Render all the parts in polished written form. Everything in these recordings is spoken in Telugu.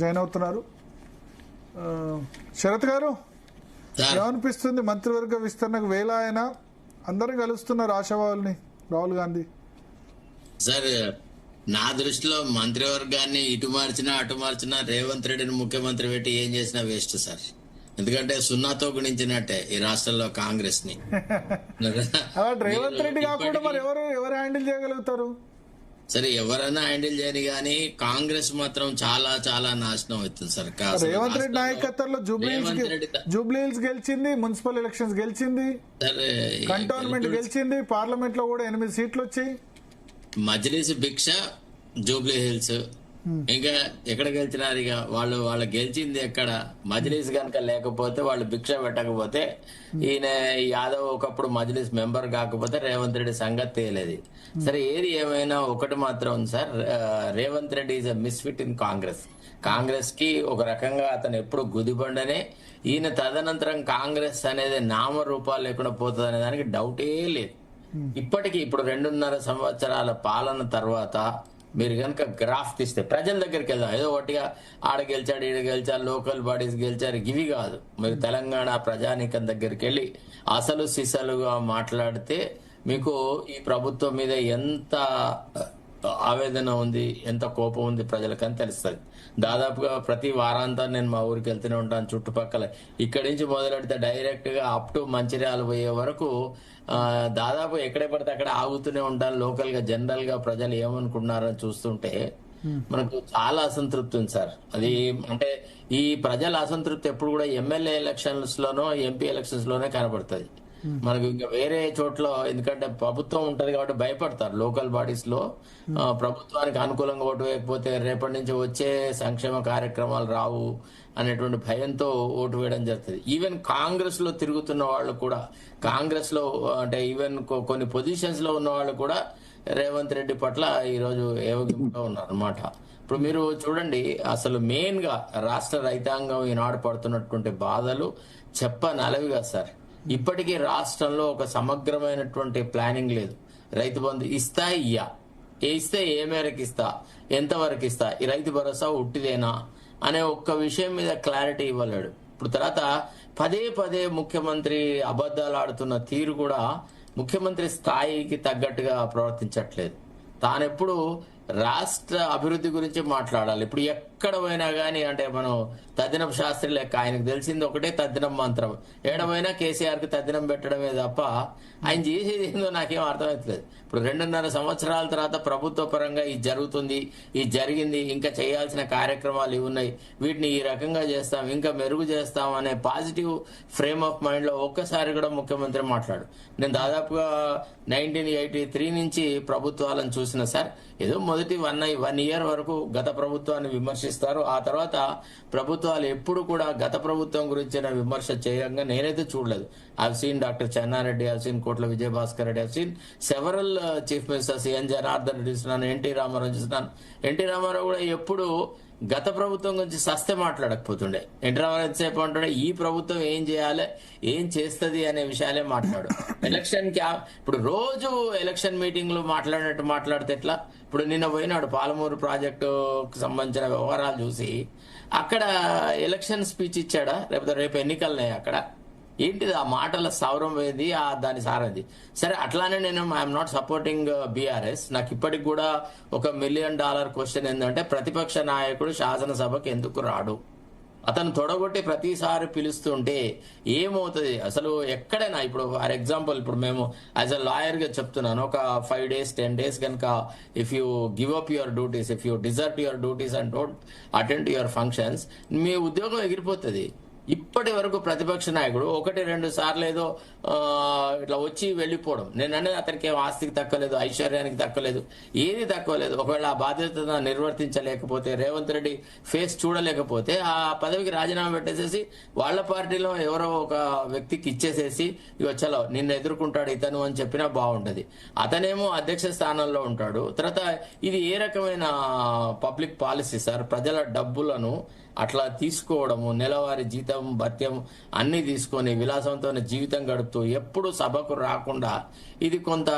జాయిన్ అవుతున్నారు. శరత్ గారు, ఏమనిపిస్తుంది? మంత్రివర్గ విస్తరణకు వేళ ఆయన అందరూ కలుస్తున్నారు ఆశావాహుల్ని, రాహుల్ గాంధీ. సార్, నా దృష్టిలో మంత్రివర్గాన్ని ఇటు మార్చినా అటు మార్చినా రేవంత్ రెడ్డిని ముఖ్యమంత్రి పెట్టి ఏం చేసినా వేస్ట్ సార్. ఎందుకంటే సున్నాతో గుణించినట్టే ఈ రాష్ట్రంలో కాంగ్రెస్ ని. రేవంత్ రెడ్డి కాకుండా మరి ఎవరు హ్యాండిల్ చేయగలుగుతారు? సరే, ఎవరైనా హ్యాండిల్ చేయని కానీ కాంగ్రెస్ మాత్రం చాలా చాలా నాశనం అవుతుంది సార్. రేవంత్ రెడ్డి నాయకత్వంలో జూబ్లీహిల్స్ గెలిచింది, మున్సిపల్ ఎలక్షన్స్ గెలిచింది, కంటోన్మెంట్ గెలిచింది, పార్లమెంట్ లో కూడా 8 సీట్లు వచ్చాయి. మజ్లిస్ భిక్ష జూబ్లీ హిల్స్, ఇంకా ఎక్కడ గెలిచినారు? ఇక వాళ్ళు గెలిచింది ఎక్కడ? మజ్లిస్ కనుక లేకపోతే, వాళ్ళు భిక్ష పెట్టకపోతే, ఈయన యాదవ్ ఒకప్పుడు మజ్లిస్ మెంబర్ కాకపోతే రేవంత్ రెడ్డి సంగతి తేలేదు. సరే, ఏది ఏమైనా ఒకటి మాత్రం ఉంది sir, Revanth Reddy is a misfit in Congress. Congress కి ఒక రకంగా అతను ఎప్పుడు గుదిబండనే. ఈయన తదనంతరం కాంగ్రెస్ అనేది నామరూపాలు లేకుండా పోతుంది అనే దానికి డౌటే లేదు. ఇప్పటికీ ఇప్పుడు 2.5 సంవత్సరాల పాలన తర్వాత మీరు కనుక గ్రాఫ్ తీస్తే, ప్రజల దగ్గరికి వెళ్దాం. ఏదో ఒకటిగా ఆడ గెలిచాడు, ఈడ గెలిచారు, లోకల్ బాడీస్ గెలిచారు, ఇవి కాదు. మీరు తెలంగాణ ప్రజానీకం దగ్గరికి వెళ్ళి అసలు సిసలుగా మాట్లాడితే మీకు ఈ ప్రభుత్వం మీద ఎంత ఆవేదన ఉంది, ఎంత కోపం ఉంది ప్రజలకని తెలుస్తుంది. దాదాపుగా ప్రతి వారాంతం నేను మా ఊరికి వెళ్తూనే ఉంటాను. చుట్టుపక్కల ఇక్కడి నుంచి మొదలెడితే డైరెక్ట్ గా అప్ టు మంచిర్యాల పోయే వరకు దాదాపు ఎక్కడే పడితే అక్కడ ఆగుతూనే ఉంటాను. లోకల్ గా జనరల్ గా ప్రజలు ఏమనుకుంటున్నారని చూస్తుంటే మనకు చాలా అసంతృప్తి ఉంది సార్. అది అంటే ఈ ప్రజల అసంతృప్తి ఎప్పుడు కూడా ఎమ్మెల్యే ఎలక్షన్స్ లోనో ఎంపీ ఎలక్షన్స్ లోనే కనబడుతుంది. మనకు ఇంకా వేరే చోట్ల, ఎందుకంటే ప్రభుత్వం ఉంటది కాబట్టి భయపడతారు. లోకల్ బాడీస్ లో ప్రభుత్వానికి అనుకూలంగా ఓటు వేయకపోతే రేపటి నుంచి వచ్చే సంక్షేమ కార్యక్రమాలు రావు అనేటువంటి భయంతో ఓటు వేయడం జరుగుతుంది. ఈవెన్ కాంగ్రెస్ లో తిరుగుతున్న వాళ్ళు కూడా, కాంగ్రెస్ లో అంటే ఈవెన్ కొన్ని పొజిషన్స్ లో ఉన్న వాళ్ళు కూడా రేవంత్ రెడ్డి పట్ల ఈరోజు ఏవగింపుగా ఉన్నారు అనమాట. ఇప్పుడు మీరు చూడండి, అసలు మెయిన్ గా రాష్ట్ర రైతాంగం ఈనాడు పడుతున్నటువంటి బాధలు చెప్పనలవిగా సార్. ఇప్పటికీ రాష్ట్రంలో ఒక సమగ్రమైనటువంటి ప్లానింగ్ లేదు. రైతు బంధు ఇస్తా, ఇస్తే ఏ మేరకు ఇస్తా, ఎంతవరకు ఇస్తా, ఈ రైతు భరోసా ఉట్టిదేనా అనే ఒక్క విషయం మీద క్లారిటీ ఇవ్వలేడు. ఇప్పుడు తర్వాత పదే ముఖ్యమంత్రి అబద్ధాలు ఆడుతున్న తీరు కూడా ముఖ్యమంత్రి స్థాయికి తగ్గట్టుగా ప్రవర్తించట్లేదు. తానెప్పుడు రాష్ట్ర అభివృద్ధి గురించి మాట్లాడాలి. ఇప్పుడు ఎక్కడ పోయినా కానీ, అంటే మనం తద్దినం శాస్త్రి లెక్క, ఆయనకు తెలిసింది ఒకటే తద్దినం మంత్రం. ఏడమైనా కేసీఆర్ కి తద్దినం పెట్టడమే తప్ప ఆయన చేసేది ఏందో నాకేం అర్థమవుతలేదు. ఇప్పుడు 2.5 సంవత్సరాల తర్వాత ప్రభుత్వ పరంగా ఇది జరుగుతుంది, ఇది జరిగింది, ఇంకా చేయాల్సిన కార్యక్రమాలు ఇవి ఉన్నాయి, వీటిని ఈ రకంగా చేస్తాం, ఇంకా మెరుగు చేస్తాం అనే పాజిటివ్ ఫ్రేమ్ ఆఫ్ మైండ్ లో ఒక్కసారి కూడా ముఖ్యమంత్రి మాట్లాడు. నేను దాదాపుగా 1983 నుంచి ప్రభుత్వాలను చూసిన సార్. ఏదో మొదటి 1 ఇయర్ వరకు గత ప్రభుత్వాన్ని విమర్శిస్తారు. ఆ తర్వాత ప్రభుత్వాలు ఎప్పుడు కూడా గత ప్రభుత్వం గురించిన విమర్శ చేయంగా నేనైతే చూడలేదు. I've seen doctor Chenna Reddy, I've seen Kotla Vijayabhaskar Reddy, I've seen several chief ministers, N Janardhan Reddy చూస్తున్నాను, ఎన్టీ రామారావు చూస్తున్నాను. ఎన్టీ రామారావు కూడా ఎప్పుడు గత ప్రభుత్వం గురించి సస్తే మాట్లాడకపోతుండే. ఎన్టీ రామారావు ఎంతసేపు అంటుండే ఈ ప్రభుత్వం ఏం చేయాలి, ఏం చేస్తుంది అనే విషయాలే మాట్లాడు. ఎలక్షన్ ఇప్పుడు రోజు ఎలక్షన్ మీటింగ్లు మాట్లాడినట్టు మాట్లాడితే ఎట్లా? ఇప్పుడు నిన్న పోయినాడు పాలమూరు ప్రాజెక్టుకు సంబంధించిన వ్యవహారాలు చూసి అక్కడ ఎలక్షన్ స్పీచ్ ఇచ్చాడా, లేకపోతే రేపు ఎన్నికలున్నాయి అక్కడ? ఏంటిది ఆ మాటల సౌరం ఏది, దాని సారది? సరే, అట్లానే నేను ఐఎమ్ నాట్ సపోర్టింగ్ బీఆర్ఎస్. నాకు ఇప్పటికి కూడా $1 మిలియన్ క్వశ్చన్ ఏంటంటే, ప్రతిపక్ష నాయకుడు శాసనసభకు ఎందుకు రాడు? అతను తొడగొట్టి ప్రతిసారి పిలుస్తుంటే ఏమవుతుంది అసలు? ఎక్కడైనా ఇప్పుడు ఫర్ ఎగ్జాంపుల్, ఇప్పుడు మేము యాజ్ అ లాయర్ గా చెప్తున్నాను, ఒక 5 days 10 days కనుక if you give up your duties, if you desert your duties and don't attend to your functions, మీ ఉద్యోగం ఎగిరిపోతుంది. ఇప్పటి వరకు ప్రతిపక్ష నాయకుడు 1-2 సార్లు ఏదో ఇట్లా వచ్చి వెళ్ళిపోవడం. నేను అనేది అతనికి ఆస్తికి తక్కలేదు, ఐశ్వర్యానికి తక్కలేదు, ఏది తక్కువ లేదు. ఒకవేళ ఆ బాధ్యత నిర్వర్తించలేకపోతే, రేవంత్ రెడ్డి ఫేస్ చూడలేకపోతే ఆ పదవికి రాజీనామా పెట్టేసేసి వాళ్ళ పార్టీలో ఎవరో ఒక వ్యక్తికి ఇచ్చేసేసి ఇక చలో నిన్ను ఎదుర్కొంటాడు ఇతను అని చెప్పినా బాగుంటది. అతనేమో అధ్యక్ష స్థానంలో ఉంటాడు. తర్వాత ఇది ఏ రకమైన పబ్లిక్ పాలసీ సార్? ప్రజల డబ్బులను అట్లా తీసుకోవడము, నెలవారీ జీతం భత్యం అన్ని తీసుకొని విలాసంతో జీవితం గడుపుతూ ఎప్పుడు సభకు రాకుండా, ఇది కొంత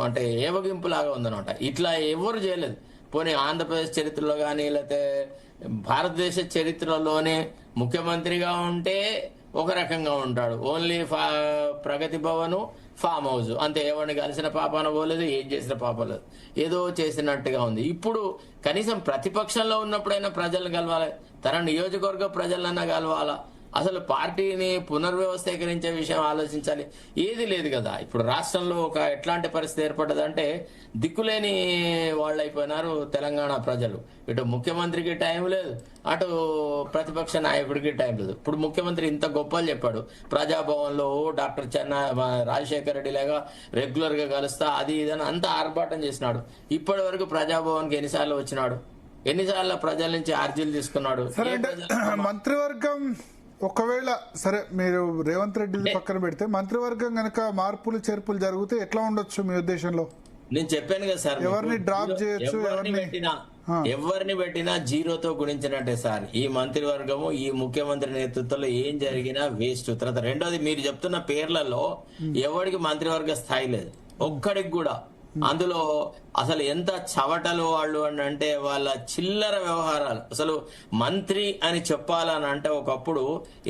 అంటే ఏవగింపులాగా ఉందనమాట. ఇట్లా ఎవరు చేయలేదు. పోనీ ఆంధ్రప్రదేశ్ చరిత్రలో కానీ, లేకపోతే భారతదేశ చరిత్రలోనే ముఖ్యమంత్రిగా ఉంటే ఒక రకంగా ఉంటాడు, ఓన్లీ ప్రగతి భవను ఫామ్ హౌస్ అంతే, ఎవరిని కలిసిన పాపాన పోలేదు, ఏం చేసిన పాపలేదు, ఏదో చేసినట్టుగా ఉంది. ఇప్పుడు కనీసం ప్రతిపక్షంలో ఉన్నప్పుడైనా ప్రజలను కలవాలి, తన నియోజకవర్గ ప్రజలన్నా కలవాలా, అసలు పార్టీని పునర్వ్యవస్థీకరించే విషయం ఆలోచించాలి. ఏది లేదు కదా. ఇప్పుడు రాష్ట్రంలో ఒక ఎట్లాంటి పరిస్థితి ఏర్పడ్డదంటే దిక్కులేని వాళ్ళు అయిపోయినారు తెలంగాణ ప్రజలు. ఇటు ముఖ్యమంత్రికి టైం లేదు, అటు ప్రతిపక్ష నాయకుడికి టైం లేదు. ఇప్పుడు ముఖ్యమంత్రి ఇంత గొప్పలు చెప్పాడు, ప్రజాభవన్లో డాక్టర్ రాజశేఖర రెడ్డి లాగా రెగ్యులర్ గా కలుస్తా అది ఇదని అంత ఆర్భాటం చేసినాడు. ఇప్పటి వరకు ప్రజాభవన్కి ఎన్నిసార్లు వచ్చినాడు, ఎన్నిసార్లు ప్రజల నుంచి అర్జీలు తీసుకున్నాడు? మంత్రివర్గం ఒకవేళ సరే మీరు రేవంత్ రెడ్డి పక్కన పెడితే మంత్రివర్గం గనక మార్పులు చేర్పులు జరిగితే ఎట్లా ఉండొచ్చు మీ ఉద్దేశంలో? నేను చెప్పాను కదా సార్, ఎవరిని డ్రాప్ చేయొచ్చు, ఎవరిని పెట్టినా జీరోతో గుణించినట్టే సార్. ఈ మంత్రివర్గము ఈ ముఖ్యమంత్రి నేతృత్వంలో ఏం జరిగినా వేస్ట్. తర్వాత రెండోది, మీరు చెప్తున్న పేర్లలో ఎవరికి మంత్రివర్గ స్థాయి లేదు, ఒక్కడికి కూడా. అందులో అసలు ఎంత చవటలు వాళ్ళు అని అంటే వాళ్ళ చిల్లర వ్యవహారాలు. అసలు మంత్రి అని చెప్పాలని అంటే ఒకప్పుడు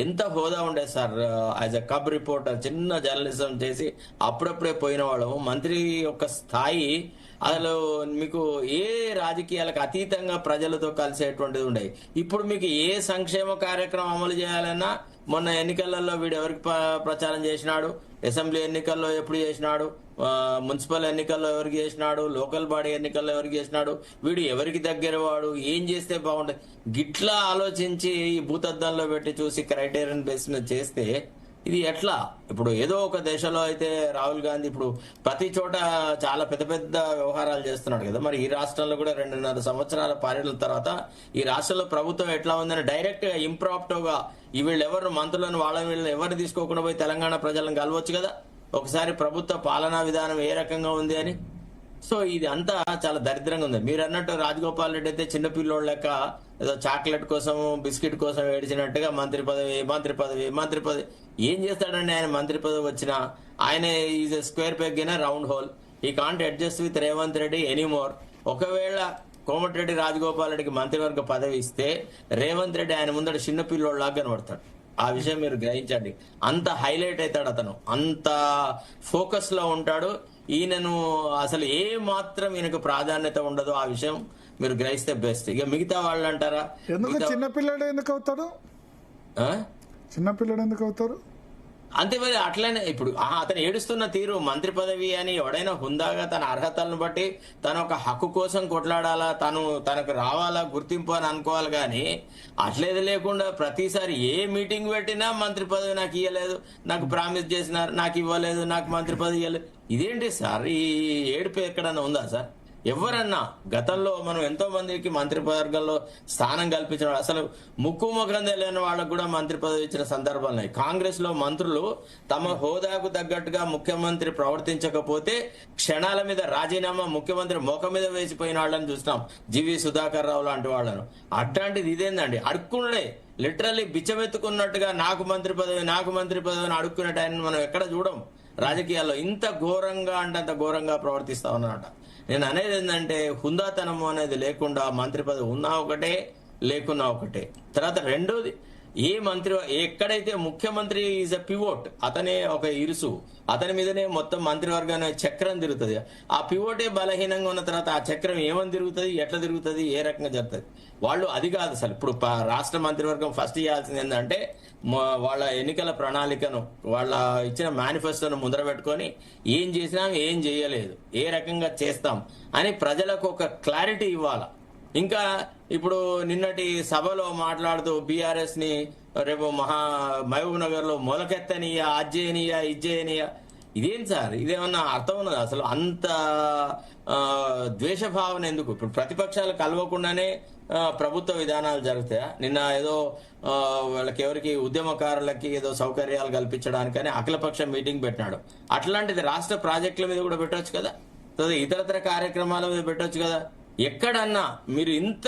ఎంత హోదా ఉండేది సార్. యాజ్ ఎ కబ్ రిపోర్టర్ చిన్న జర్నలిజం చేసి అప్పుడప్పుడే పోయిన వాళ్ళము. మంత్రి యొక్క స్థాయి అసలు మీకు ఏ రాజకీయాలకు అతీతంగా ప్రజలతో కలిసేటువంటిది ఉండేది. ఇప్పుడు మీకు ఏ సంక్షేమ కార్యక్రమం అమలు చేయాలన్నా, మొన్న ఎన్నికలలో వీడు ఎవరికి ప్రచారం చేసినాడు, అసెంబ్లీ ఎన్నికల్లో ఎప్పుడు చేసినాడు, మున్సిపల్ ఎన్నికల్లో ఎవరికి చేసినాడు, లోకల్ బాడీ ఎన్నికల్లో ఎవరికి చేసినాడు, వీడు ఎవరికి దగ్గర వాడు, ఏం చేస్తే బాగుంటుంది, గిట్లా ఆలోచించి ఈ భూతద్దంలో పెట్టి చూసి క్రైటీరియన్ బేస్ మీద చేస్తే ఇది ఎట్లా? ఇప్పుడు ఏదో ఒక దేశంలో అయితే రాహుల్ గాంధీ ఇప్పుడు ప్రతి చోట చాలా పెద్ద పెద్ద వ్యవహారాలు చేస్తున్నాడు కదా, మరి ఈ రాష్ట్రంలో కూడా 2.5 సంవత్సరాల పర్యటన తర్వాత ఈ రాష్ట్రంలో ప్రభుత్వం ఎట్లా ఉందని డైరెక్ట్ గా ఇంప్రాప్టోగా వీళ్ళు ఎవరు మంత్రులను వీళ్ళని ఎవరిని తీసుకోకుండా పోయి తెలంగాణ ప్రజలను కలవచ్చు కదా ఒకసారి, ప్రభుత్వ పాలనా విధానం ఏ రకంగా ఉంది అని. సో ఇది అంతా చాలా దరిద్రంగా ఉంది. మీరు అన్నట్టు రాజగోపాల్ రెడ్డి అయితే చిన్నపిల్లోళ్ళ లెక్క ఏదో చాక్లెట్ కోసం బిస్కెట్ కోసం ఏడిచినట్టుగా మంత్రి పదవి మంత్రి పదవి మంత్రి పదవి ఏం చేస్తాడండి ఆయన? మంత్రి పదవి వచ్చినా ఆయన is a square peg in round hole. He can't adjust with Revanth Reddy anymore. ఒకవేళ కోమటిరెడ్డి రాజగోపాల్ రెడ్డికి మంత్రివర్గ పదవి ఇస్తే రేవంత్ రెడ్డి ఆయన ముందర చిన్న పిల్లోళ్ళలాగా కనబడతాడు. ఆ విషయం మీరు గ్రహించండి. అంత హైలైట్ అవుతాడు అతను, అంత ఫోకస్ లో ఉంటాడు. ఈయనను అసలు ఏ మాత్రం ఈయనకు ప్రాధాన్యత ఉండదు. ఆ విషయం మీరు గ్రహిస్తే బెస్ట్. ఇక మిగతా వాళ్ళు అంటారా, చిన్నపిల్లడు ఎందుకు అవుతాడు, చిన్నపిల్లడు ఎందుకు అవుతారు అంతే మరి. అట్లనే ఇప్పుడు అతను ఏడుస్తున్న తీరు, మంత్రి పదవి అని ఎవడైనా హుందాగా తన అర్హతలను బట్టి తన ఒక హక్కు కోసం కొట్లాడాలా, తనకు రావాలా గుర్తింపు అని అనుకోవాలి. కానీ అట్లేదు లేకుండా ప్రతిసారి ఏ మీటింగ్ పెట్టినా మంత్రి పదవి నాకు ఇవ్వలేదు, నాకు ప్రామిస్ చేసినారు, నాకు ఇవ్వలేదు, నాకు మంత్రి పదవి ఇవ్వలేదు. ఇదేంటి సార్? ఈ ఏడుపు ఎక్కడన్నా ఉందా సార్? ఎవరన్నా గతంలో మనం ఎంతో మందికి మంత్రివర్గంలో స్థానం కల్పించిన, అసలు ముక్కు ముఖం తెలియని వాళ్ళకు కూడా మంత్రి పదవి ఇచ్చిన సందర్భాలు ఉన్నాయి. కాంగ్రెస్ లో మంత్రులు తమ హోదాకు తగ్గట్టుగా ముఖ్యమంత్రి ప్రవర్తించకపోతే క్షణాల మీద రాజీనామా, ముఖ్యమంత్రి మోక మీద వేసిపోయిన వాళ్ళని చూసినాం, జీవి సుధాకర్ రావు లాంటి వాళ్ళను. అట్లాంటిది ఇదేందండి? అడుక్కునే లిటరల్లీ బిచ్చమెత్తుకున్నట్టుగా నాకు మంత్రి పదవి నాకు మంత్రి పదవి అని అడుక్కునే టైం మనం ఎక్కడ చూడం రాజకీయాల్లో. ఇంత ఘోరంగా అంటే అంత ఘోరంగా ప్రవర్తిస్తా ఉన్నమాట. నేను అనేది ఏంటంటే హుందాతనము అనేది లేకుండా మంత్రి పదవి ఉన్నా ఒకటే లేకున్నా ఒకటే. తర్వాత రెండోది, ఏ మంత్రి ఎక్కడైతే ముఖ్యమంత్రి ఈజ్ అ పివోట్, అతనే ఒక ఇరుసు, అతని మీదనే మొత్తం మంత్రివర్గాన్ని చక్రం తిరుగుతుంది. ఆ పివోటే బలహీనంగా ఉన్న తర్వాత ఆ చక్రం ఏమని తిరుగుతుంది, ఎట్లా తిరుగుతుంది, ఏ రకంగా జరుగుతుంది? వాళ్ళు అది కాదు అసలు. ఇప్పుడు రాష్ట్ర మంత్రివర్గం ఫస్ట్ చేయాల్సింది ఏంటంటే వాళ్ళ ఎన్నికల ప్రణాళికను, వాళ్ళ ఇచ్చిన మేనిఫెస్టోను ముందర పెట్టుకొని ఏం చేసినాం ఏం చేయలేదు, ఏ రకంగా చేస్తాం అని ప్రజలకు ఒక క్లారిటీ ఇవ్వాల. ఇంకా ఇప్పుడు నిన్నటి సభలో మాట్లాడుతూ బీఆర్ఎస్ ని రేపు మహబూబ్ నగర్ లో మొలకెత్తనియా, అజ్జేనియా, ఇజ్జేనియా, ఇదేం సార్? ఇదేమన్నా అర్థం ఉన్నది అసలు? అంత ద్వేషభావన ఎందుకు? ఇప్పుడు ప్రతిపక్షాలు కలవకుండానే ప్రభుత్వ విధానాలు జరుగుతాయా? నిన్న ఏదో వాళ్ళకి ఎవరికి ఉద్యమకారులకి ఏదో సౌకర్యాలు కల్పించడానికని అఖిలపక్ష మీటింగ్ పెట్టినాడు. అట్లాంటిది రాష్ట్ర ప్రాజెక్టుల మీద కూడా పెట్టవచ్చు కదా, ఇతరత్ర కార్యక్రమాల మీద పెట్టవచ్చు కదా. ఎక్కడన్నా మీరు ఇంత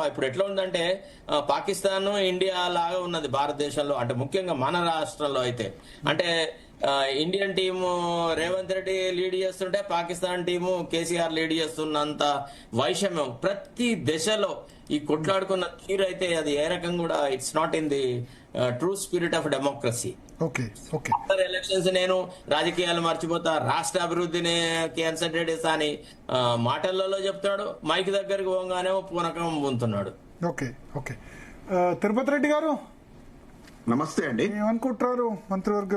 ఇప్పుడు ఎట్లా ఉందంటే పాకిస్తాన్ ఇండియా లాగా ఉన్నది భారతదేశంలో, అంటే ముఖ్యంగా మన రాష్ట్రంలో అయితే. అంటే Indian team Revanth Reddy lead చేస్తుంటే పాకిస్తాన్ టీము కేసీఆర్ లీడ్ చేస్తున్నంత వైషమ్యం ప్రతి దశలో ఈ కొట్లాడుకున్న తీరు అయితే అది ఏ రకం కూడా it's not in the true spirit of democracy. Okay okay elections నేను రాజకీయాలు మర్చిపోతా, రాష్ట్ర అభివృద్ధిని కాన్సన్ట్రేట్ చేస్తా అని మాటలలో చెప్తాడు, మైక్ దగ్గరికి పోగానే పూనకం పొందుతున్నాడు. ఓకే ఓకే తిరుపతి రెడ్డి గారు నమస్తే అండి. ఏమనుకుంటున్నారు మంత్రివర్గ